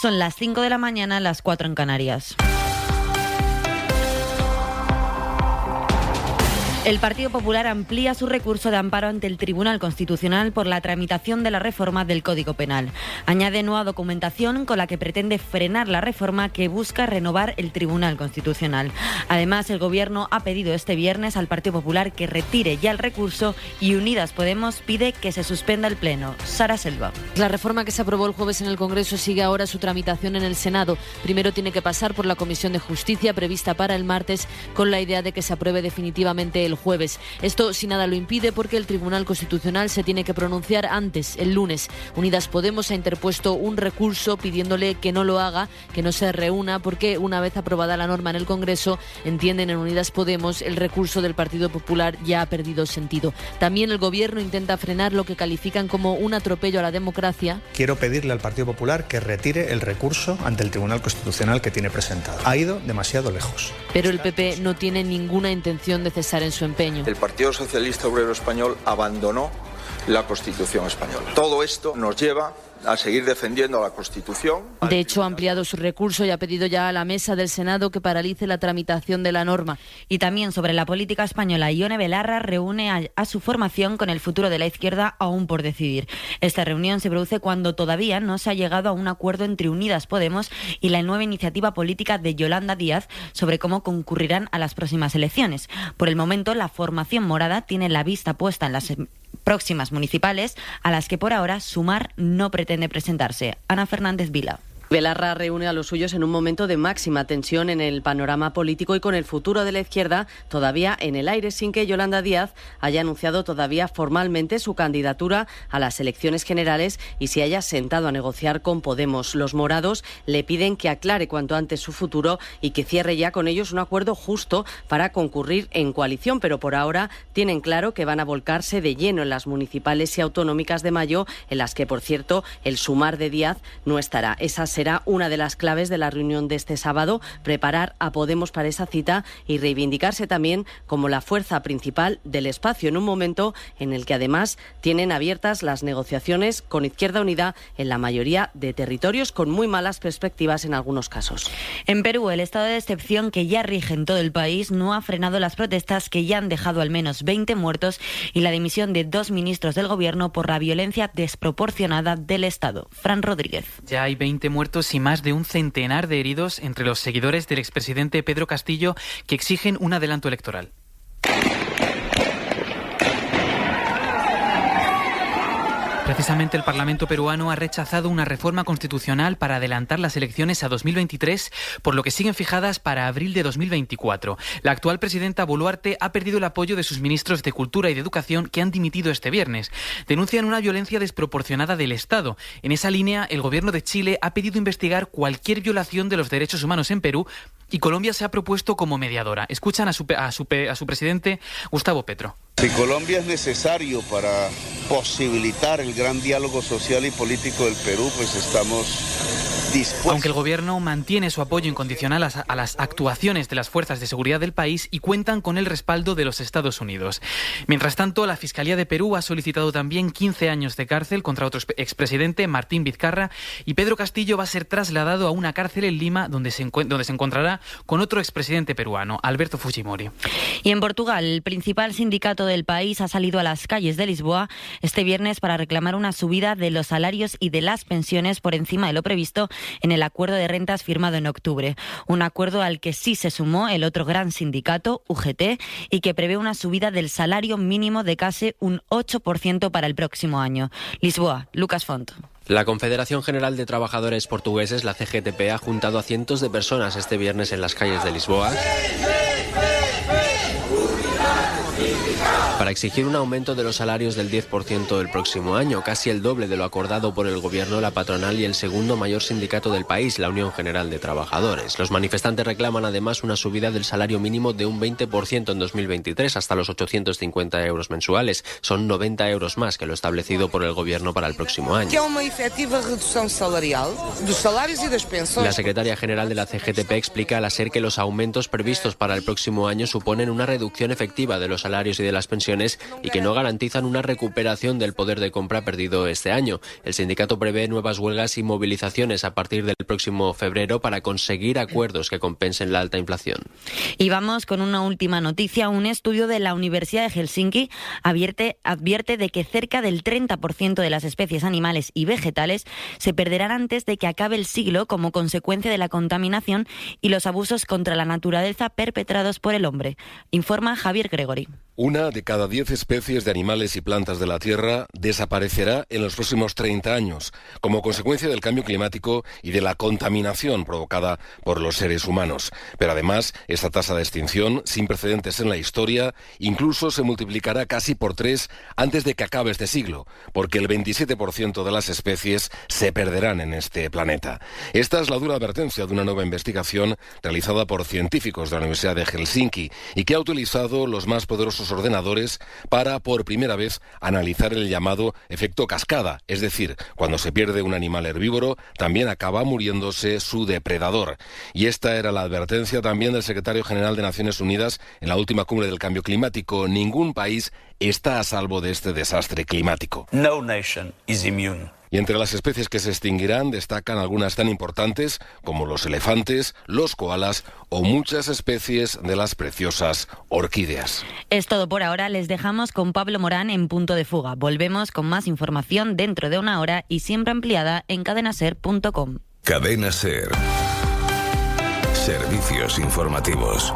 Son las 5 de la mañana, las 4 en Canarias. El Partido Popular amplía su recurso de amparo ante el Tribunal Constitucional por la tramitación de la reforma del Código Penal. Añade nueva documentación con la que pretende frenar la reforma que busca renovar el Tribunal Constitucional. Además, el Gobierno ha pedido este viernes al Partido Popular que retire ya el recurso y Unidas Podemos pide que se suspenda el Pleno. Sara Selva. La reforma que se aprobó el jueves en el Congreso sigue ahora su tramitación en el Senado. Primero tiene que pasar por la Comisión de Justicia prevista para el martes, con la idea de que se apruebe definitivamente el jueves. Esto si nada lo impide porque el Tribunal Constitucional se tiene que pronunciar antes, el lunes. Unidas Podemos ha interpuesto un recurso pidiéndole que no lo haga, que no se reúna, porque una vez aprobada la norma en el Congreso, entienden en Unidas Podemos, el recurso del Partido Popular ya ha perdido sentido. También el Gobierno intenta frenar lo que califican como un atropello a la democracia. Quiero pedirle al Partido Popular que retire el recurso ante el Tribunal Constitucional que tiene presentado. Ha ido demasiado lejos. Pero el PP no tiene ninguna intención de cesar en su empeño. El Partido Socialista Obrero Español abandonó la Constitución española. Todo esto nos lleva a seguir defendiendo la Constitución. De hecho, ha ampliado su recurso y ha pedido ya a la mesa del Senado que paralice la tramitación de la norma. Y también sobre la política española, Ione Belarra reúne a su formación con el futuro de la izquierda aún por decidir. Esta reunión se produce cuando todavía no se ha llegado a un acuerdo entre Unidas Podemos y la nueva iniciativa política de Yolanda Díaz sobre cómo concurrirán a las próximas elecciones. Por el momento, la formación morada tiene la vista puesta en las próximas municipales, a las que por ahora Sumar no pretende presentarse. Ana Fernández Vila. Belarra reúne a los suyos en un momento de máxima tensión en el panorama político y con el futuro de la izquierda todavía en el aire, sin que Yolanda Díaz haya anunciado todavía formalmente su candidatura a las elecciones generales y se haya sentado a negociar con Podemos. Los morados le piden que aclare cuanto antes su futuro y que cierre ya con ellos un acuerdo justo para concurrir en coalición, pero por ahora tienen claro que van a volcarse de lleno en las municipales y autonómicas de mayo, en las que, por cierto, el Sumar de Díaz no estará. Esa será una de las claves de la reunión de este sábado, preparar a Podemos para esa cita y reivindicarse también como la fuerza principal del espacio, en un momento en el que además tienen abiertas las negociaciones con Izquierda Unida en la mayoría de territorios, con muy malas perspectivas en algunos casos. En Perú, el estado de excepción que ya rige en todo el país no ha frenado las protestas que ya han dejado al menos 20 muertos y la dimisión de 2 ministros del Gobierno por la violencia desproporcionada del Estado. Fran Rodríguez. Ya hay 20 muertos y más de un centenar de heridos entre los seguidores del expresidente Pedro Castillo que exigen un adelanto electoral. Precisamente el Parlamento peruano ha rechazado una reforma constitucional para adelantar las elecciones a 2023, por lo que siguen fijadas para abril de 2024. La actual presidenta Boluarte ha perdido el apoyo de sus ministros de Cultura y de Educación, que han dimitido este viernes. Denuncian una violencia desproporcionada del Estado. En esa línea, el gobierno de Chile ha pedido investigar cualquier violación de los derechos humanos en Perú y Colombia se ha propuesto como mediadora. Escuchan a su presidente, Gustavo Petro. Si Colombia es necesario para posibilitar el gran diálogo social y político del Perú, pues estamos dispuestos. Aunque el gobierno mantiene su apoyo incondicional a las actuaciones de las fuerzas de seguridad del país y cuentan con el respaldo de los Estados Unidos. Mientras tanto, la Fiscalía de Perú ha solicitado también 15 años de cárcel contra otro expresidente, Martín Vizcarra, y Pedro Castillo va a ser trasladado a una cárcel en Lima donde se encontrará con otro expresidente peruano, Alberto Fujimori. Y en Portugal, el principal sindicato del país ha salido a las calles de Lisboa este viernes para reclamar una subida de los salarios y de las pensiones por encima de lo previsto en el acuerdo de rentas firmado en octubre. Un acuerdo al que sí se sumó el otro gran sindicato, UGT, y que prevé una subida del salario mínimo de casi un 8% para el próximo año. Lisboa, Lucas Font. La Confederación General de Trabajadores Portugueses, la CGTP, ha juntado a cientos de personas este viernes en las calles de Lisboa para exigir un aumento de los salarios del 10% del próximo año, casi el doble de lo acordado por el Gobierno, la patronal y el segundo mayor sindicato del país, la Unión General de Trabajadores. Los manifestantes reclaman además una subida del salario mínimo de un 20% en 2023 hasta los 850 euros mensuales. Son 90 euros más que lo establecido por el Gobierno para el próximo año. Que una efectiva reducción salarial dos salarios y das pensiones. La secretaria general de la CGTP explica a la SER que los aumentos previstos para el próximo año suponen una reducción efectiva de los salarios y de las pensiones pensiones y que no garantizan una recuperación del poder de compra perdido este año. El sindicato prevé nuevas huelgas y movilizaciones a partir del próximo febrero para conseguir acuerdos que compensen la alta inflación. Y vamos con una última noticia. Un estudio de la Universidad de Helsinki advierte de que cerca del 30% de las especies animales y vegetales se perderán antes de que acabe el siglo como consecuencia de la contaminación y los abusos contra la naturaleza perpetrados por el hombre. Informa Javier Gregory. 1 de cada 10 especies de animales y plantas de la Tierra desaparecerá en los próximos 30 años, como consecuencia del cambio climático y de la contaminación provocada por los seres humanos. Pero además, esta tasa de extinción, sin precedentes en la historia, incluso se multiplicará casi por 3 antes de que acabe este siglo, porque el 27% de las especies se perderán en este planeta. Esta es la dura advertencia de una nueva investigación realizada por científicos de la Universidad de Helsinki y que ha utilizado los más poderosos ordenadores para, por primera vez, analizar el llamado efecto cascada, es decir, cuando se pierde un animal herbívoro, también acaba muriéndose su depredador. Y esta era la advertencia también del secretario general de Naciones Unidas en la última cumbre del cambio climático. Ningún país está a salvo de este desastre climático. No nation is immune. Y entre las especies que se extinguirán destacan algunas tan importantes como los elefantes, los koalas o muchas especies de las preciosas orquídeas. Es todo por ahora. Les dejamos con Pablo Morán en Punto de Fuga. Volvemos con más información dentro de una hora y siempre ampliada en cadenaser.com. Cadena Ser. Servicios informativos.